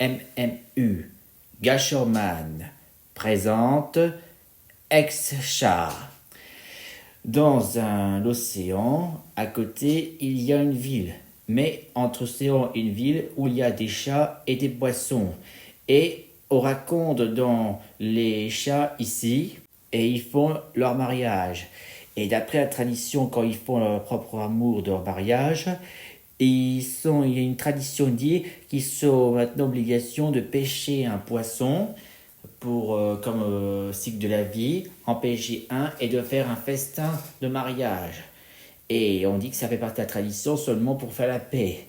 MMU, Gasherman, présente ex-chat. Dans l'océan, à côté, il y a une ville. Mais entre l'océan et une ville où il y a des chats et des poissons. Et on raconte dans les chats ici, et ils font leur mariage. Et d'après la tradition, quand ils font leur propre amour de leur mariage, il y a une tradition dit qu'ils sont maintenant obligation de pêcher un poisson pour comme cycle de la vie, en pêcher un et de faire un festin de mariage. Et on dit que ça fait partie de la tradition seulement pour faire la paix.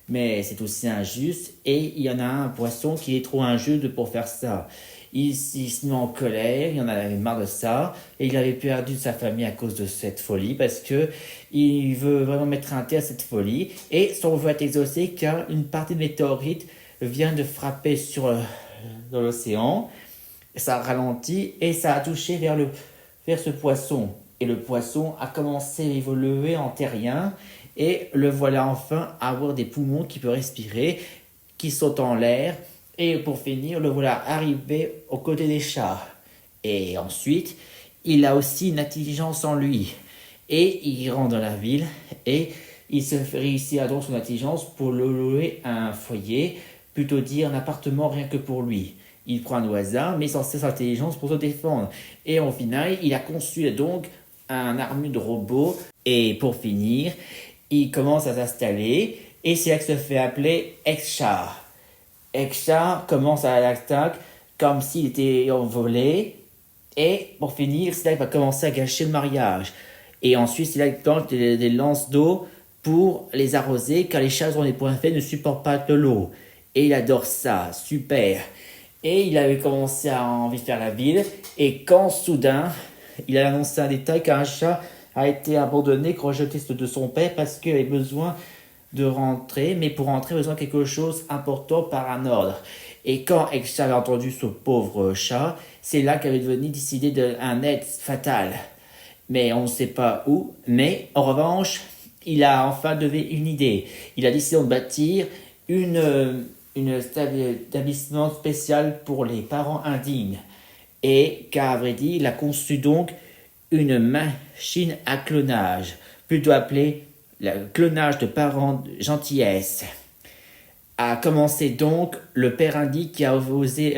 Mais c'est aussi injuste et il y en a un poisson qui est trop injuste pour faire ça. Il se met en colère, il en avait marre de ça et il avait perdu sa famille à cause de cette folie parce que il veut vraiment mettre un terme à cette folie et son vœu est exaucé car une partie de météorite vient de frapper dans l'océan. Ça ralentit et ça a touché vers ce poisson. Et le poisson a commencé à évoluer en terrien et le voilà enfin à avoir des poumons qui peut respirer, qui sont en l'air. Et pour finir, le voilà arrivé aux côtés des chats. Et ensuite, il a aussi une intelligence en lui. Et il rentre dans la ville et il se réussit à donner son intelligence pour le louer à un foyer, plutôt dire un appartement rien que pour lui. Il prend un oiseau, mais sans cette intelligence pour se défendre. Et au final, il a conçu donc un armure de robot. Et pour finir, il commence à s'installer. Et c'est là qu'il se fait appeler ex-chat. Ex-chat commence à l'attaque comme s'il était envolé. Et pour finir, c'est là qu'il va commencer à gâcher le mariage. Et ensuite, c'est là qu'il plante des lances d'eau pour les arroser, car les chats ont des points faibles ne supportent pas de l'eau. Et il adore ça, super. Et il avait commencé à envie de faire la ville. Et quand soudain, il a annoncé un détail qu'un chat a été abandonné, rejeté de son père parce qu'il avait besoin de rentrer. Mais pour rentrer, il avait besoin de quelque chose d'important par un ordre. Et quand Ex-chat a entendu ce pauvre chat, c'est là qu'avait devenu décidé d'un aide fatal. Mais on ne sait pas où. Mais en revanche, il a enfin donné une idée. Il a décidé de bâtir une établissement spécial pour les parents indignes. Et qu'à vrai dire, il a conçu donc une machine à clonage, plutôt appelée le clonage de parents de gentillesse. A commencé donc le père indigne qui a osé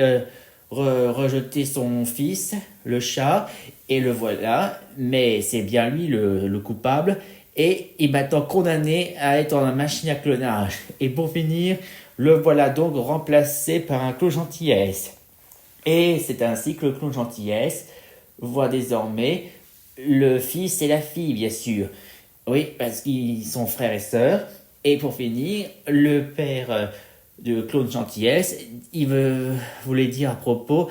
rejeter son fils, le chat, et le voilà, mais c'est bien lui le coupable, et il est maintenant condamné à être dans la machine à clonage. Et pour finir, le voilà donc remplacé par un clone gentillesse. Et c'est ainsi que le clone gentillesse voit désormais le fils et la fille, bien sûr. Oui, parce qu'ils sont frères et sœurs. Et pour finir, le père de Claude Gentillesse, voulait dire à propos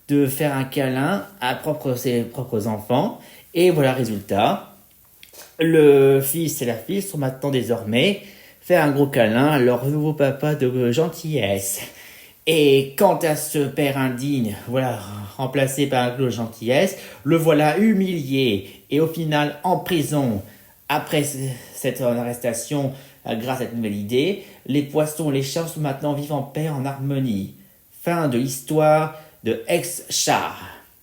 de faire un câlin à ses propres enfants. Et voilà le résultat. Le fils et la fille sont maintenant désormais faire un gros câlin à leur nouveau papa de gentillesse. Et quant à ce père indigne, voilà, remplacé par un Claude Gentillesse, le voilà humilié et au final en prison. Après cette arrestation, grâce à cette nouvelle idée, les poissons et les chats sont maintenant vivent en paix, en harmonie. Fin de l'histoire de Ex-chat.